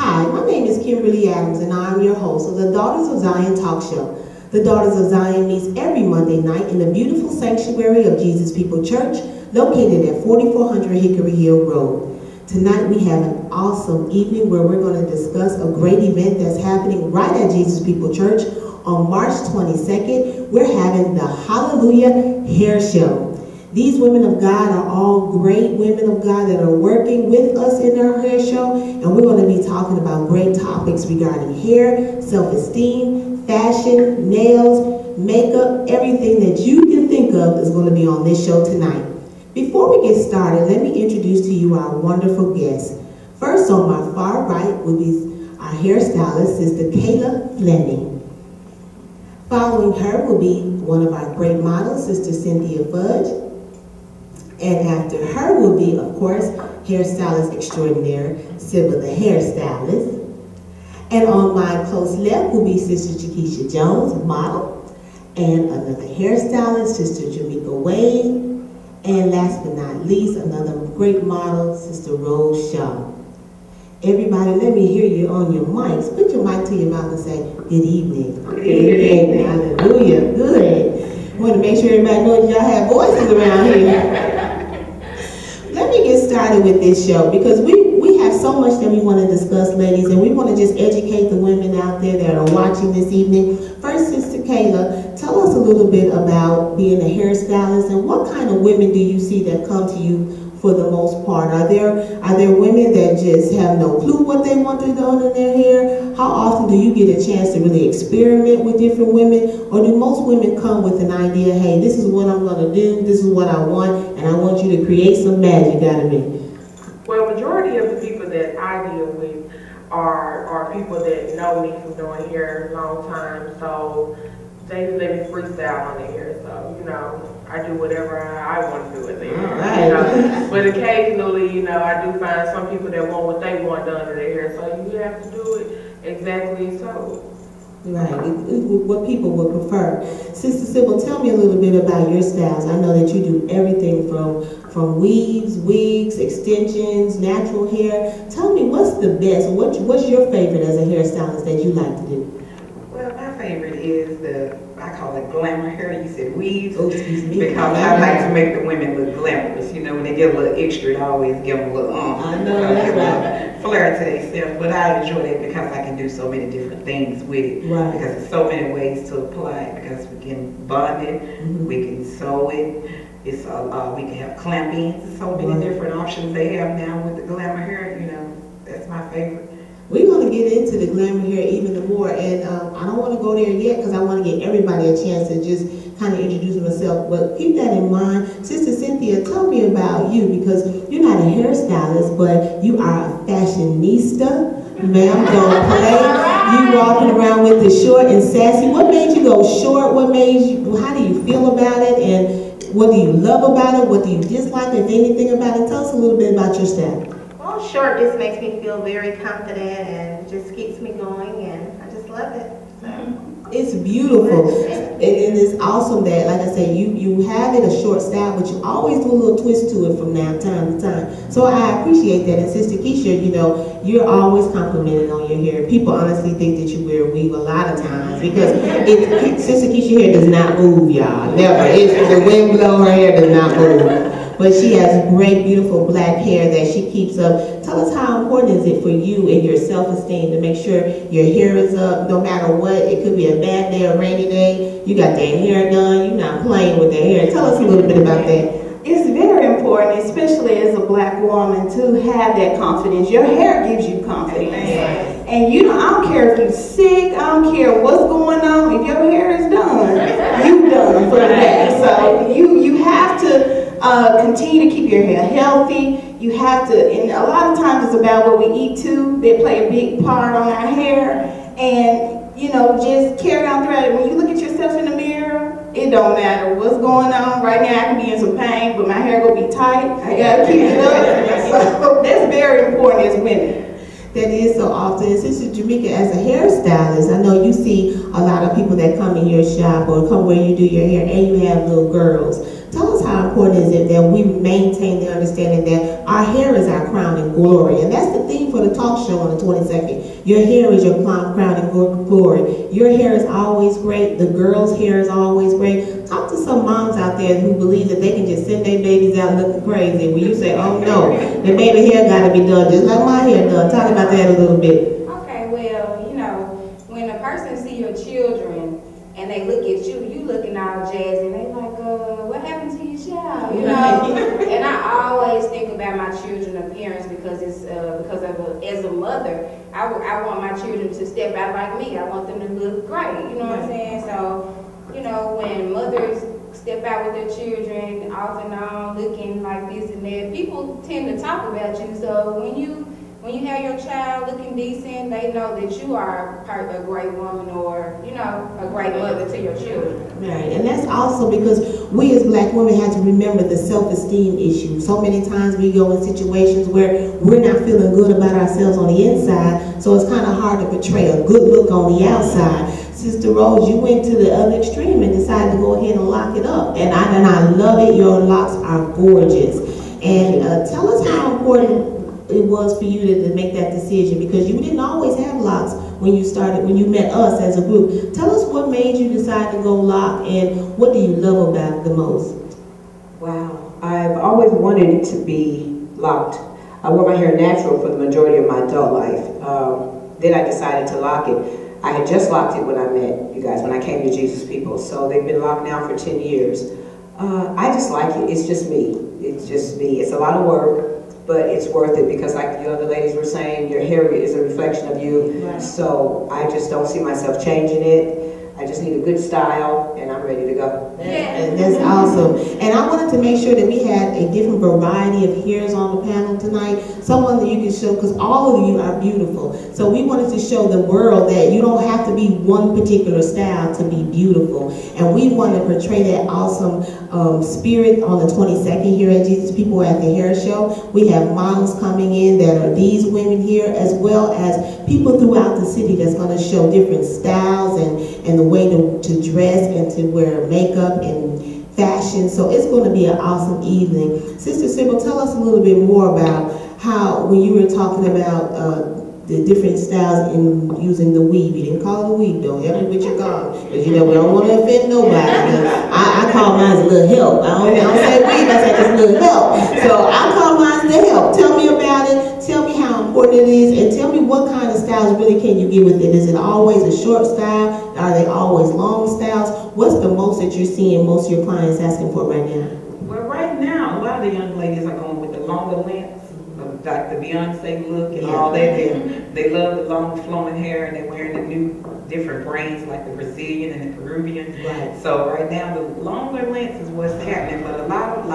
Hi, my name is Kimberly Adams, and I'm your host of the Daughters of Zion Talk Show. The Daughters of Zion meets every Monday night in the beautiful sanctuary of Jesus People Church, located at 4400 Hickory Hill Road. Tonight we have an awesome evening where we're going to discuss a great event that's happening right at Jesus People Church on March 22nd. We're having the Hallelujah Hair Show. These women of God are all great women of God that are working with us in our hair show, and we're going to be talking about great topics regarding hair, self-esteem, fashion, nails, makeup, everything that you can think of is going to be on this show tonight. Before we get started, let me introduce to you our wonderful guests. First on my far right will be our hairstylist, Sister Kayla Fleming. Following her will be one of our great models, Sister Cynthia Fudge. And after her will be, of course, hairstylist extraordinaire, Sybil the hairstylist. And on my close left will be Sister Jaquisha Jones, model. And another hairstylist, Sister Jamaica Wade. And last but not least, another great model, Sister Rose Shaw. Everybody, let me hear you on your mics. Put your mic to your mouth and say, good evening. Good evening. Hallelujah. Good. I want to make sure everybody knows y'all have voices around here. Let me get started with this show because we have so much that we want to discuss, ladies, and we want to just educate the women out there that are watching this evening. First, Sister Kayla, tell us a little bit about being a hairstylist and what kind of women do you see that come to you for the most part? Are there women that just have no clue what they want to do in their hair? How often do you get a chance to really experiment with different women? Or do most women come with an idea, hey, this is what I'm going to do, this is what I want, and I want you to create some magic out of me? Well, majority of the people that I deal with are people that know me from doing hair a long time, so they let me freestyle on their hair, so, you know, I do whatever I want to do with their hair. Right. You know? But occasionally, you know, I do find some people that want what they want done to their hair, so you have to do it exactly so. Right, what people would prefer. Sister Sybil, tell me a little bit about your styles. I know that you do everything from weaves, wigs, extensions, natural hair. Tell me what's the best, what's your favorite as a hairstylist that you like to do? Well, my favorite is I call it glamour hair. You said weaves. Oh, excuse me. Because I like to make the women look glamorous. You know, when they get a little extra, it always give them a little I know, that's right. Flair to themselves. But I enjoy that because I can do so many different things with it. Right. Because there's so many ways to apply it. Because we can bond it, we can sew it. It's we can have clampings. So many different options they have now with the glamour hair. You know, that's my favorite. We're going to get into the glamour hair even more, and I don't want to go there yet because I want to give everybody a chance to just kind of introduce myself, but keep that in mind. Sister Cynthia, tell me about you because you're not a hairstylist, but you are a fashionista. Ma'am, don't play. You walking around with the short and sassy. What made you go short? What made you, how do you feel about it, and what do you love about it? What do you dislike, if anything about it? Tell us a little bit about your style. Well, short just makes me feel very confident and just keeps me going, and I just love it. So. It's beautiful, and it's awesome that, like I said, you have it a short style, but you always do a little twist to it from time to time. So I appreciate that. And Sister Keisha, you know, you're always complimented on your hair. People honestly think that you wear a weave a lot of times because Sister Keisha hair does not move, y'all. Never. If the wind blow, her hair does not move. But she has great, beautiful black hair that she keeps up. Tell us how important is it for you and your self-esteem to make sure your hair is up no matter what. It could be a bad day, a rainy day. You got that hair done. You're not playing with that hair. Tell us a little bit about that. It's very important, especially as a black woman, to have that confidence. Your hair gives you confidence. And you know, I don't care if you're sick, I don't care what's going on. If your hair is done, you done for the day. So you have to continue to keep your hair healthy. You have to, and a lot of times it's about what we eat too. They play a big part on our hair. And, you know, just carry on throughout it. When you look at yourself in the mirror, it don't matter what's going on. Right now I can be in some pain, but my hair gonna be tight. I gotta keep it up. So that's very important as women. That is so often. And Sister Jamaica, as a hairstylist, I know you see a lot of people that come in your shop or come where you do your hair, and you have little girls. Tell us how important is it that we maintain the understanding that our hair is our crown and glory. And that's the theme for the talk show on the 22nd. Your hair is your crown and glory. Your hair is always great. The girl's hair is always great. Talk to some moms out there who believe that they can just send their babies out looking crazy. When you say, oh no, the baby hair got to be done just like my hair done. Talk about that a little bit. Okay, well, you know, when a person see your children and they look at you, you looking all jazzy, and they like, what happened to your child? You know? And I always think about my children's appearance because it's as a mother, I want my children to step out like me. I want them to look great. You know what I'm saying? So, you know, when mothers step out with their children off and on, looking like this and that, people tend to talk about you. So when you have your child looking decent, they know that you are a great woman or, you know, a great mother to your children. Right, and that's also because we as black women have to remember the self-esteem issue. So many times we go in situations where we're not feeling good about ourselves on the inside, so it's kind of hard to portray a good look on the outside. Sister Rose, you went to the other extreme and decided to go ahead and lock it up. And I love it. Your locks are gorgeous. And tell us how important it was for you to make that decision, because you didn't always have locks when you met us as a group. Tell us what made you decide to go lock, and what do you love about it the most? Wow, I've always wanted it to be locked. I wore my hair natural for the majority of my adult life. Then I decided to lock it. I had just locked it when I met you guys, when I came to Jesus People. So they've been locked now for 10 years. I just like it. It's just me. It's just me. It's a lot of work, but it's worth it because, like the other ladies were saying, your hair is a reflection of you. Right. So I just don't see myself changing it. I just need a good style, and I'm ready to go. Yeah. And that's awesome. And I wanted to make sure that we had a different variety of hairs on the panel tonight. Someone that you can show, because all of you are beautiful. So we wanted to show the world that you don't have to be one particular style to be beautiful. And we want to portray that awesome spirit on the 22nd here at Jesus People at the Hair Show. We have models coming in that are these women here, as well as people throughout the city that's going to show different styles and the way to dress and to wear makeup and fashion. So it's going to be an awesome evening. Sister Sybil, tell us a little bit more about how, when you were talking about the different styles in using the weave. You didn't call it a weave though. Help me with your garb. Because you know we don't want to offend nobody. I call mine a little help. I don't say weave, I say just a little help. So I call mine the help. Tell me about it. Tell me how important it is, and tell me what kind of styles really can you get with it. Is it always a short style? Are they always long styles? What's the most that you're seeing most of your clients asking for right now? Well, right now, a lot of the young ladies are going with the longer lengths, like the Beyonce look and all that. They love the long flowing hair, and they're wearing the new different brands like the Brazilian and the Peruvian. Right. So right now, the longer lengths is what's happening, but a lot of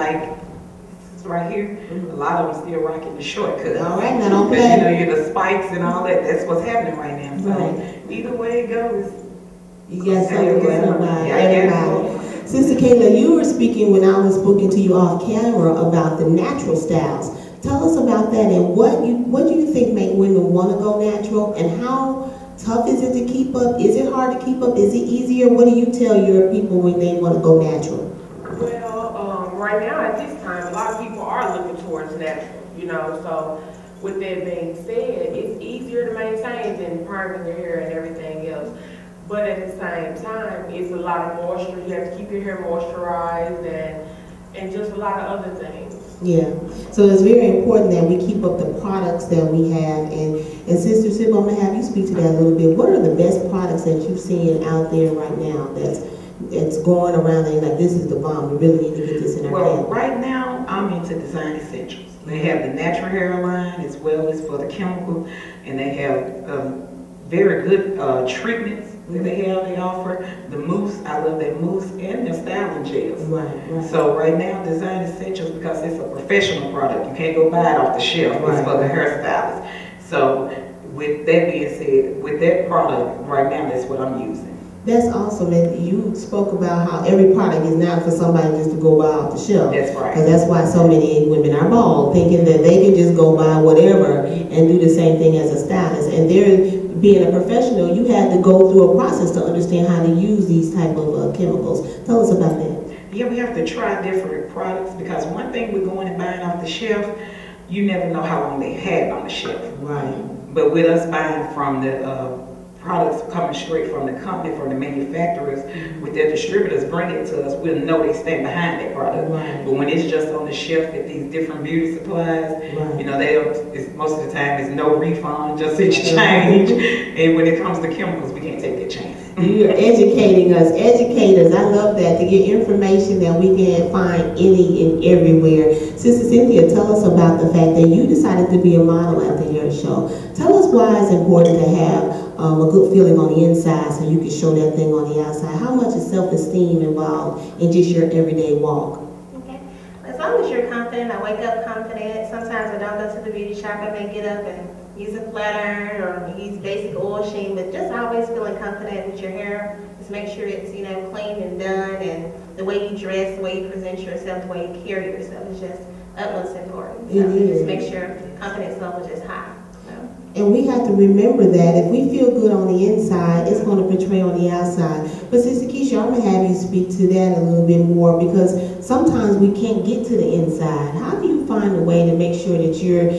right here, a lot of them still rocking the shortcut. All right, now don't Because play. you know, you're the spikes and all that. That's what's happening right now. So Right. either way it goes. You got something for somebody, Yeah, everybody. Sister Kayla, you were speaking when I was speaking to you off camera about the natural styles. Tell us about that, and what do you think make women want to go natural, and how tough is it to keep up? Is it hard to keep up? Is it easier? What do you tell your people when they want to go natural? Well, right now at this time, a lot of people are looking towards natural, you know, so with that being said, it's easier to maintain than perming your hair and everything else. But at the same time, it's a lot of moisture. You have to keep your hair moisturized and just a lot of other things. Yeah, so it's very important that we keep up the products that we have. And Sister Sybil, I'm going to have you speak to that a little bit. What are the best products that you've seen out there right now that's going around and like, this is the bomb, we really need to get this in our Well, head? right now, I'm into design essentials. They have the natural hair line as well as for the chemical, and they have very good treatments that they offer. The mousse, I love that mousse, and their styling gels. Right. So right now, design essentials, because it's a professional product. You can't go buy it off the shelf. It's Right. for the hairstylist. So with that being said, with that product, right now, that's what I'm using. That's awesome. And you spoke about how every product is not for somebody just to go buy off the shelf. That's right. Because that's why so many women are bald, thinking that they can just go buy whatever and do the same thing as a stylist. And they're being a professional, you had to go through a process to understand how to use these type of chemicals. Tell us about that. Yeah, we have to try different products, because one thing we're going and buying off the shelf, you never know how long they had it on the shelf. Right. But with us buying from the products coming straight from the company, from the manufacturers, with their distributors bring it to us, we'll know they stand behind that product. Right. But when it's just on the shelf at these different beauty supplies, Right. you know, most of the time it's no refund, just exchange. And when it comes to chemicals, we can't take that chance. You're educating us, educators. I love that, to get information that we can find any and everywhere. Sister Cynthia, tell us about the fact that you decided to be a model at the hair show. Tell us why it's important to have a good feeling on the inside so you can show that thing on the outside. How much is self-esteem involved in just your everyday walk? Okay. As long as you're confident, I wake up confident. Sometimes I don't go to the beauty shop. I may get up and use a flat iron or use basic oil sheen, but just always feeling confident with your hair. Just make sure it's, you know, clean and done, and the way you dress, the way you present yourself, the way you carry yourself is just utmost important. So just make sure confidence level is high. And we have to remember that if we feel good on the inside, it's going to portray on the outside. But Sister Keisha, I'm going to have you speak to that a little bit more, because sometimes we can't get to the inside. How do you find a way to make sure that you're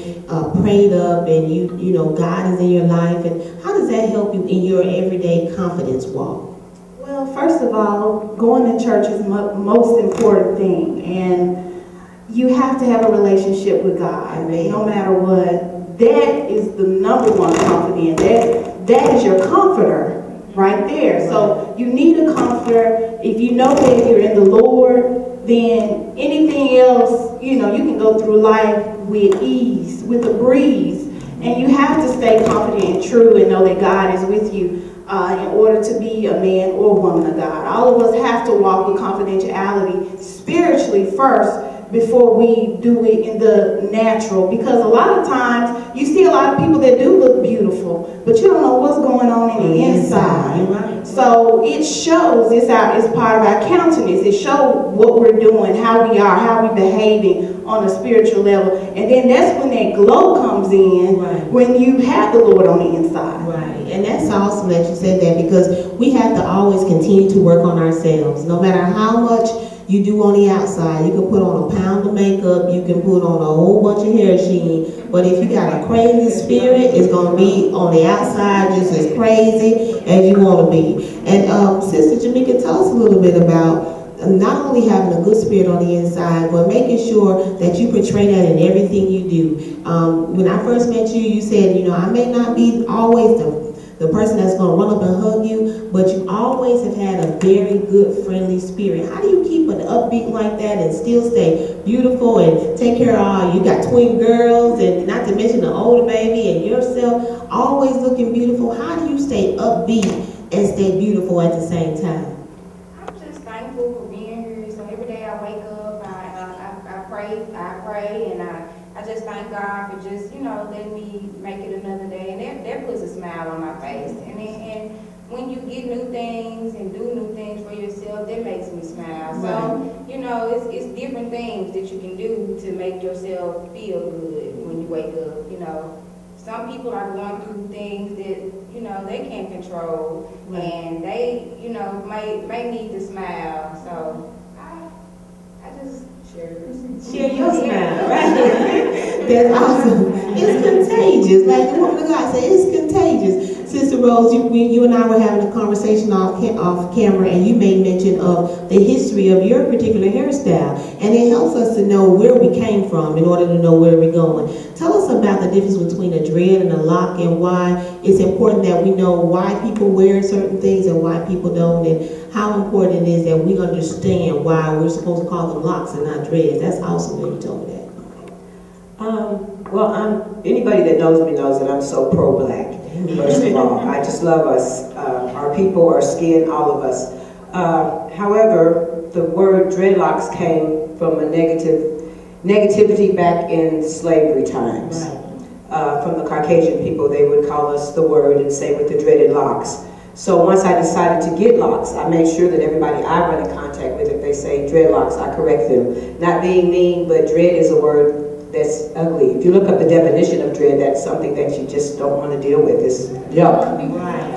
prayed up and you know God is in your life? And how does that help you in your everyday confidence walk? Well, first of all, going to church is the most important thing. And you have to have a relationship with God, no matter what. That is the number one confidence. That is your comforter right there. So you need a comforter. If you know that you're in the Lord, then anything else, you know, you can go through life with ease, with a breeze. And you have to stay confident and true and know that God is with you in order to be a man or woman of God. All of us have to walk with confidentiality spiritually first, before we do it in the natural, because a lot of times you see a lot of people that do look beautiful, but you don't know what's going on in the inside. Right. So it shows, it's part of our countenance. It shows what we're doing, how we are, how we're behaving on a spiritual level, and then that's when that glow comes in, when you have the Lord on the inside. Right, and that's awesome that you said that, because we have to always continue to work on ourselves, no matter how much you do on the outside. You can put on a pound of makeup, you can put on a whole bunch of hair sheen, but if you got a crazy spirit, it's going to be on the outside just as crazy as you want to be. And Sister Jamaica, tell us a little bit about not only having a good spirit on the inside, but making sure that you portray that in everything you do. When I first met you, you said, you know, I may not be always the person that's going to run up and hug you, but you always have had a very good, friendly spirit. How do you keep an upbeat like that and still stay beautiful and take care of all? You got twin girls, and not to mention the older baby and yourself, always looking beautiful. How do you stay upbeat and stay beautiful at the same time? I'm just thankful for being here. So every day I wake up, I pray, and I just thank God for just, you know, letting me make it another day, and that puts a smile on my face. And when you get new things and do new things for yourself, that makes me smile. So, you know, it's different things that you can do to make yourself feel good when you wake up. You know, some people are going through things that, you know, they can't control, and they, you know, may need to smile. So I just share your smile, right? That's awesome. It's contagious. Like the woman of God said, it's contagious. Sister Rose, you and I were having a conversation off camera, and you made mention of the history of your particular hairstyle, and it helps us to know where we came from in order to know where we're going. Tell us about the difference between a dread and a lock, and why it's important that we know why people wear certain things and why people don't, and how important it is that we understand why we're supposed to call them locks and not dreads. That's awesome that you told me that. Well, anybody that knows me knows that I'm so pro-black. First of all, I just love us, our people, our skin, all of us. However, the word dreadlocks came from a negativity back in slavery times. From the Caucasian people, they would call us the word and say with the dreaded locks. So once I decided to get locks, I made sure that everybody I run in contact with, if they say dreadlocks, I correct them. Not being mean, but dread is a word that's ugly. If you look up the definition of dread, that's something that you just don't want to deal with. It's yuck.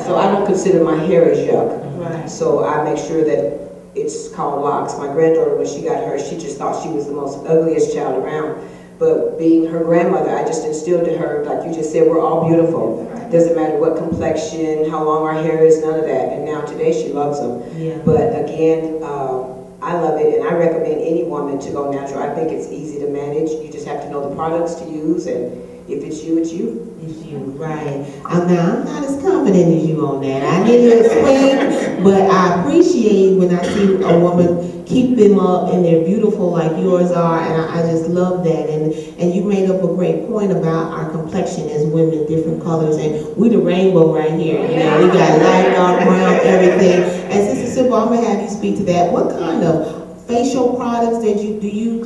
So I don't consider my hair as yuck. So I make sure that it's called locks. My granddaughter, when she got hers, she just thought she was the most ugliest child around. But being her grandmother, I just instilled to her, like you just said, we're all beautiful. Doesn't matter what complexion, how long our hair is, none of that. And now today she loves them. Yeah. But again, I love it, and I recommend any woman to go natural. I think it's easy to manage. You just have to know the products to use, and if it's you, it's you. It's you, right. Now, I'm not as confident as you on that. I need a swing, but I appreciate when I see a woman keep them up and they're beautiful like yours are, and I just love that. And you made up a great point about our complexion as women, different colors, and we the rainbow right here. You know, we got light, dark, brown, everything. And Sister Sybil, I'm gonna have you speak to that. What kind of facial products do you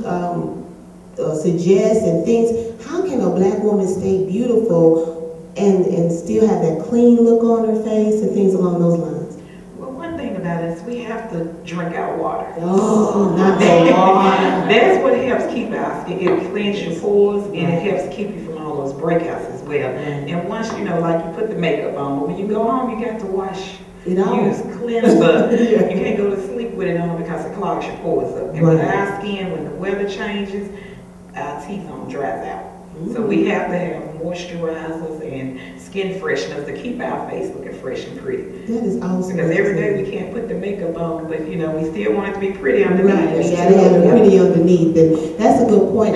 suggest and things? How can a black woman stay beautiful and still have that clean look on her face and things along those lines? Well, one thing about it is we have to drink our water. Oh, not the water. That's what helps keep our skin. It cleans your pores, and it helps keep you from all those breakouts as well. And once, you know, like you put the makeup on, but when you go home, you got to wash. Use cleanser. You can't go to sleep with it on because it clogs your pores up. And with our skin, when the weather changes, our T-zone dries out. So we have to have moisturizers and skin fresheners to keep our face looking fresh and pretty. That is awesome. Because every day we can't put the makeup on, but you know, we still want it to be pretty underneath. Right, you gotta have it pretty underneath. And that's a good point.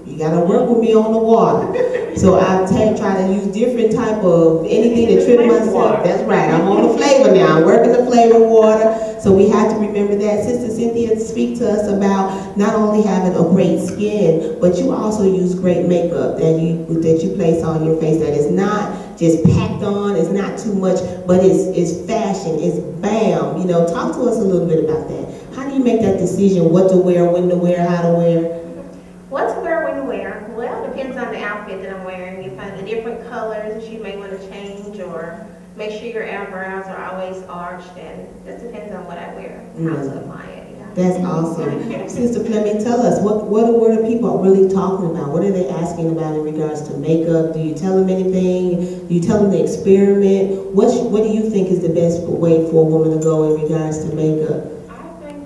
You gotta work with me on the water. So I try to use different type of anything to trip myself. That's right. I'm on the flavor now. I'm working the flavor water. So we have to remember that. Sister Cynthia, speak to us about not only having a great skin, but you also use great makeup that you place on your face that is not just packed on, it's not too much, but it's fashion, it's bam. You know, talk to us a little bit about that. How do you make that decision, what to wear, when to wear, how to wear? What to wear, when to wear? Well, it depends on the outfit that I'm wearing. You find the different colors that you may want to change, or make sure your eyebrows are always arched, and just depends on what I wear, how to apply it. That's awesome. Sister Fleming, tell us, what are people really talking about? What are they asking about in regards to makeup? Do you tell them anything? Do you tell them to experiment? What do you think is the best way for a woman to go in regards to makeup?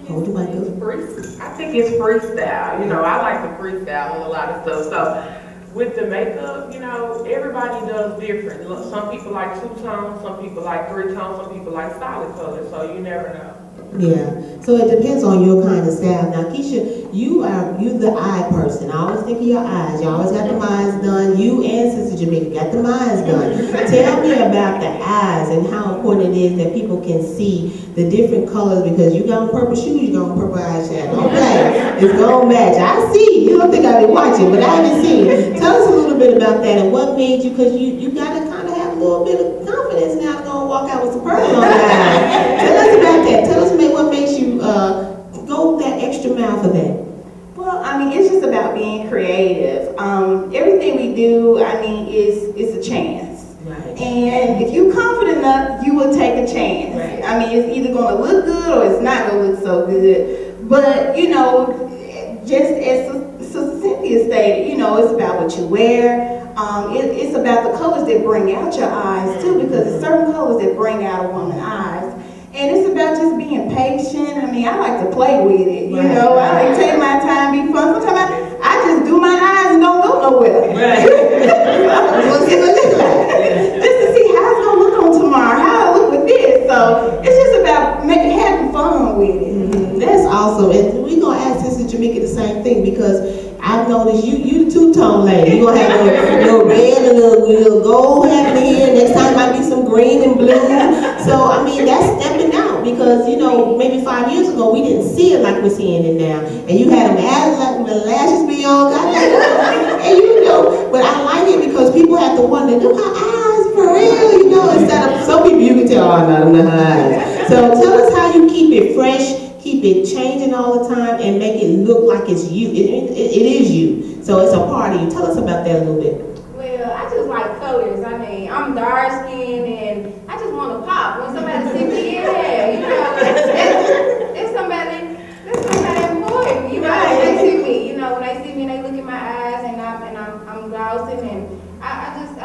I think it's freestyle. You know, I like to freestyle on a lot of stuff. So with the makeup, you know, everybody does different. Some people like two-tone, some people like three-tone, some people like solid colors, so you never know. Yeah, so it depends on your kind of style. Now, Keisha, you're the eye person. I always think of your eyes. You always got the eyes done. You and Sister Jamaica got the eyes done. Tell me about the eyes and how important it is that people can see the different colors, because you got on purple shoes, you got on purple eyeshadow. Okay, it's gonna match. I see. You don't think I've been watching, but I haven't seen. Tell us a little bit about that and what made you, because you got to kind of have a little bit of confidence now to go and walk out with some purple on the eye. Tell us about that. Tell us what makes you go that extra mile for that. Well, I mean, it's just about being creative. Everything we do, I mean, is a chance. Right. And if you're confident enough, you will take a chance. Right. I mean, it's either going to look good or it's not going to look so good. But, you know, just as Sister Cynthia stated, you know, it's about what you wear. It's about the colors that bring out your eyes, too, because there's certain colors that bring out a woman's eyes. And it's about just being patient. I mean, I like to play with it, you know. I like to take my time, be fun. Sometimes I just do my eyes and don't go nowhere. Right. Just to see how it's going to look on tomorrow, how I look with this. So it's just about having fun with it. Mm-hmm. That's awesome. And we're going to ask Sister Jamaica the same thing, because I've noticed you the two-tone lady. You're going to have a little red and a little gold happening here. Next time might be some green and blue. So, I mean, that's stepping out, because, you know, maybe 5 years ago, we didn't see it like we're seeing it now. And you had them ads like the lashes be on, and you know, but I like it because people have to wonder, do her eyes for real, you know, instead of, some people you can tell, oh, no, them her eyes. So tell us how you keep it fresh, keep it changing all the time, and make it look like it's you. It is you. So it's a part of you. Tell us about that a little bit. Well, I just like colors. I mean, I'm dark skinned and I just want to pop. When somebody see me, yeah, you know, it's somebody important. You know, when they see me, you know, when they see me, they look in my eyes and I'm browsing, and I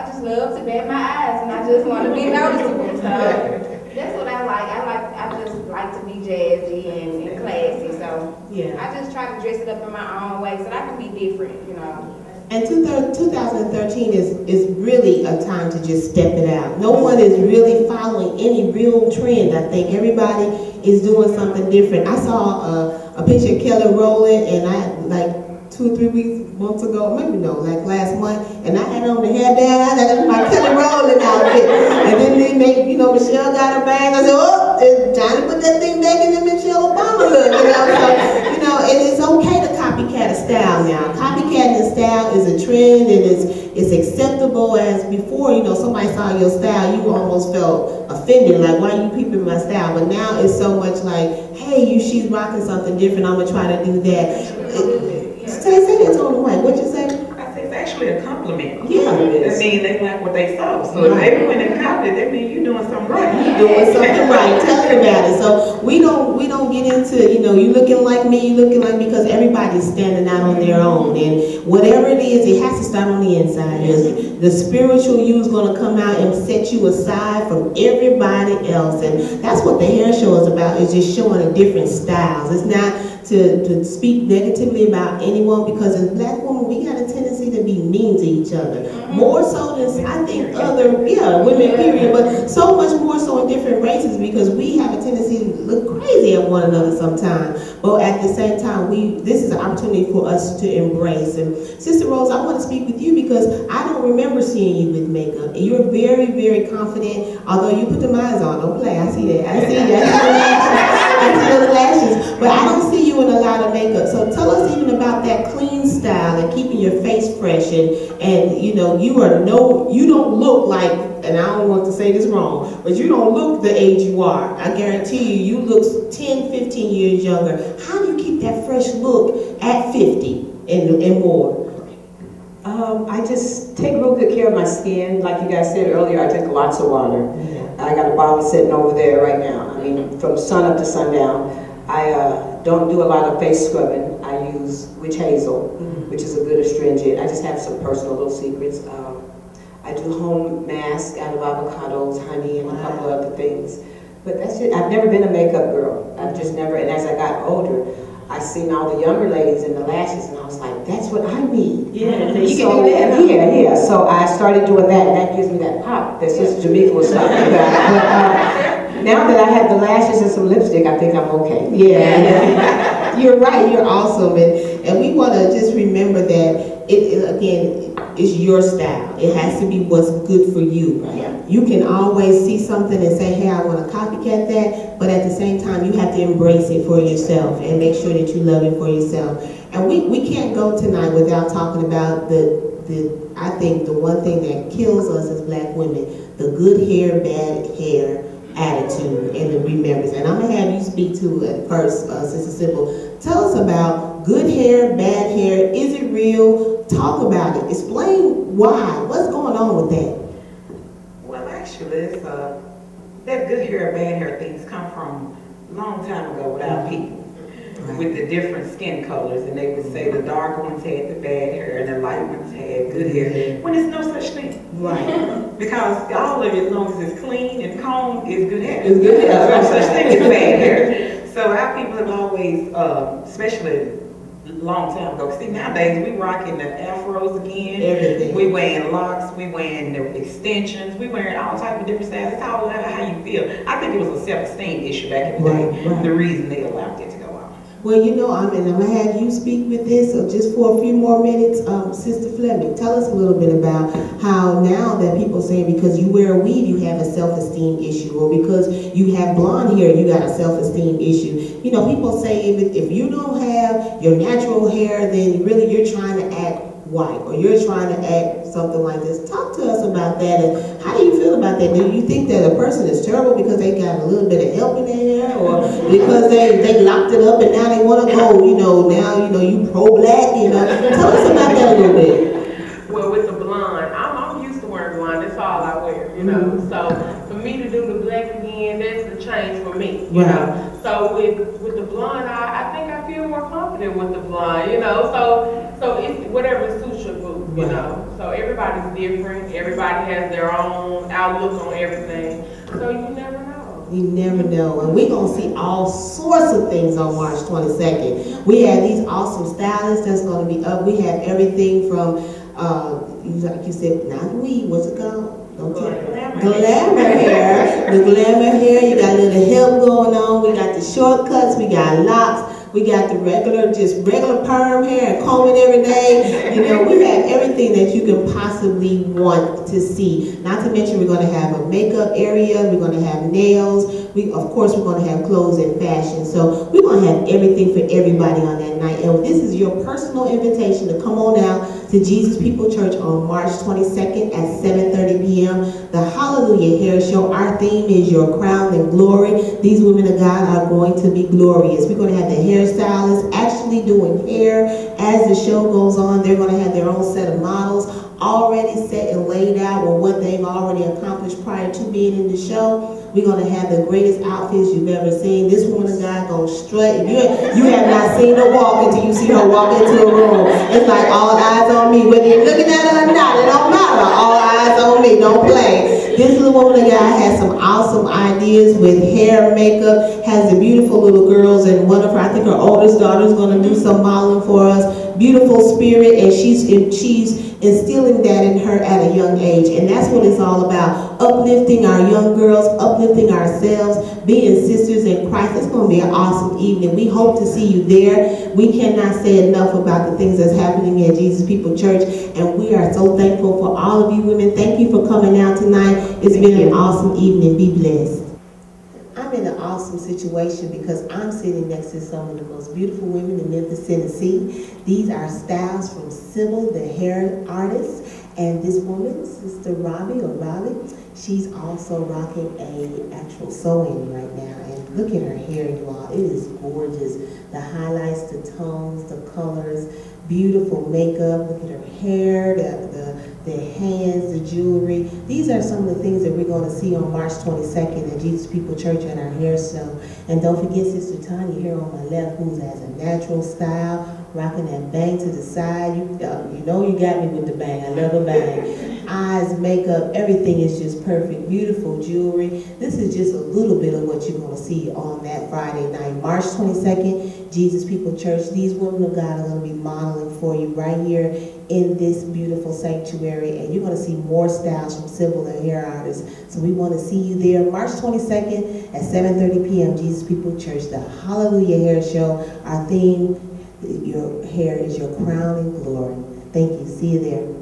just love to bat my eyes, and I just want to be noticeable. So That's what I like. I just like to be jazzy and classy. So Yeah. I just try to dress it up in my own way so that I can be different, you know. And 2013 is really a time to just step it out. No one is really following any real trend. I think everybody is doing something different. I saw a picture of Kelly Rowland, and I like 2 or 3 months ago, maybe no, like last month, and I had on the hairband. I got my Kelly Rowland outfit, and then they make, Michelle got a bag. I said, oh, it's time to put that thing back in the Michelle Obama look, So, and it's okay to copycat a style now. Copycatting style is a trend, and it's acceptable. As before, somebody saw your style, you almost felt offended, like, why are you peeping my style? But now it's so much like, hey, she's rocking something different, I'm gonna try to do that. Say that to him, Mike. What you say? I say it's actually a compliment. Yeah, it is. I mean, they like what they saw. So if they went and copied, that means you're doing something right. You're doing something right. Tell them about it. So we don't get into, you looking like me, you looking like me, because everybody's standing out on their own. And whatever it is, it has to start on the inside. The spiritual you is going to come out and set you aside from everybody else. And that's what the hair show is about, is just showing the different styles. It's not to speak negatively about anyone, because as black women, we got a tendency to be mean to each other. More so than, I think, other, women, period, but so much more so in different races, because we have a tendency to look crazy at one another sometimes. But at the same time, this is an opportunity for us to embrace. And Sister Rose, I want to speak with you because I don't remember seeing you with makeup. And you're very, very confident, although you put the eyes on. Don't play, I see that. I see that. I see those lashes. But I don't see you in a lot of makeup. So tell us even about that clean style and keeping your face fresh, and you don't look like, and I don't want to say this wrong, but you don't look the age you are. I guarantee you look 10, 15 years younger. How do you keep that fresh look at 50 and more? I just take real good care of my skin. Like you guys said earlier, I drink lots of water. I got a bottle sitting over there right now. I mean, from sun up to sundown. I don't do a lot of face scrubbing. I use witch hazel, which is a good astringent. I just have some personal little secrets. I do home masks out of avocados, honey, and a couple of other things. But that's it. I've never been a makeup girl. I've just never, and as I got older, I seen all the younger ladies in the lashes, and I was like, that's what I need. Yeah, you can do that. Yeah. So I started doing that, and that gives me that pop that Sister Jamaica was talking about. But now that I have the lashes and some lipstick, I think I'm okay. Yeah, you're right. You're awesome, and we want to just remember that again, it's your style. It has to be what's good for you. Right. You can always see something and say, hey, I want to copycat that, but at the same time, you have to embrace it for yourself and make sure that you love it for yourself. And we can't go tonight without talking about I think the one thing that kills us as black women, the good hair, bad hair attitude and the remembrance. And I'm going to have you speak to it first, Sister Simple. Tell us about good hair, bad hair. Is it real? Talk about it. Explain why. What's going on with that? Well, actually, it's, that good hair, bad hair things come from a long time ago with our people. With the different skin colors, and they would say the dark ones had the bad hair and the light ones had good hair, when there's no such thing. Right. Because all of it, as long as it's clean and combed, is good hair. It's good hair. There's no such thing as bad hair. So our people have always, especially a long time ago, see nowadays we rocking the afros again. Everything. We wearing locks, we wearing the extensions, we wearing all types of different styles. It's all about how you feel. I think it was a self-esteem issue back in the day. Right. The reason they allowed it to go on. Well, I'm going to have you speak with this just for a few more minutes. Sister Fleming, tell us a little bit about how now that people say because you wear a weave, you have a self-esteem issue, or because you have blonde hair, you got a self-esteem issue. People say if you don't have your natural hair, then really you're trying to act white, or you're trying to act something like this. Talk to us about that, and how do you feel about that? Do you think that a person is terrible because they got a little bit of help in their hair, or because they locked it up and now they want to go, now you pro-black, Tell us about that a little bit. Well, with the blonde, I'm used to wearing blonde. That's all I wear, So for me to do the black again, that's the change for me, you know. So with the blonde, I think I feel more confident with the blonde, So it's whatever suits your mood, So everybody's different. Everybody has their own outlook on everything. So you never know. You never know. And we're going to see all sorts of things on March 22nd. We have these awesome stylists that's going to be up. We have everything from, like you said, not weed, what's it called? Glamour hair. The glamour hair. You got a little help going on. We got the shortcuts. We got locks. We got the regular perm hair and combing every day. You know, we have everything that you can possibly want to see. Not to mention we're going to have a makeup area. We're going to have nails. Of course, we're going to have clothes and fashion. So we're going to have everything for everybody on that night. And this is your personal invitation to come on out to Jesus People Church on March 22nd at 7:30 p.m. The Hallelujah Hair Show. Our theme is Your Crown and Glory. These women of God are going to be glorious. We're going to have the hairstylists actually doing hair as the show goes on. They're going to have their own set of models already set and laid out with what they've already accomplished prior to being in the show. We're going to have the greatest outfits you've ever seen. This woman of God going to strut. If you have not seen her walk until you see her walk into a room. It's like all eyes on me. Whether you're looking at her or not, it don't matter. All eyes on me. Don't play. This little woman of God has some awesome ideas with hair, makeup, has the beautiful little girls, and one of her, I think her oldest daughter is going to do some modeling for us. Beautiful spirit, and she's instilling that in her at a young age. And that's what it's all about. Uplifting our young girls, uplifting ourselves, being sisters in Christ. It's going to be an awesome evening. We hope to see you there. We cannot say enough about the things that's happening at Jesus People Church. And we are so thankful for all of you women. Thank you for coming out tonight. It's been an awesome evening. Be blessed. I'm in an awesome situation because I'm sitting next to some of the most beautiful women in Memphis, Tennessee. These are styles from Sybil, the hair artist, and this woman, Sister Robbie, she's also rocking a actual sewing right now. And look at her hair, you all. It is gorgeous. The highlights, the tones, the colors, beautiful makeup. Look at her hair, the hands, the jewelry. These are some of the things that we're going to see on March 22nd at Jesus People Church at our hair show. And don't forget Sister Tanya here on my left, who has a natural style, rocking that bang to the side. You know you got me with the bang. I love a bang. Eyes, makeup, everything is just perfect. Beautiful jewelry. This is just a little bit of what you're going to see on that Friday night. March 22nd, Jesus People Church. These women of God are going to be modeling for you right here in this beautiful sanctuary. And you're going to see more styles from Sybil, the hair artist. So we want to see you there March 22nd at 7:30 p.m. Jesus People Church, the Hallelujah Hair Show. Our theme, your hair is your crown and glory. Thank you. See you there.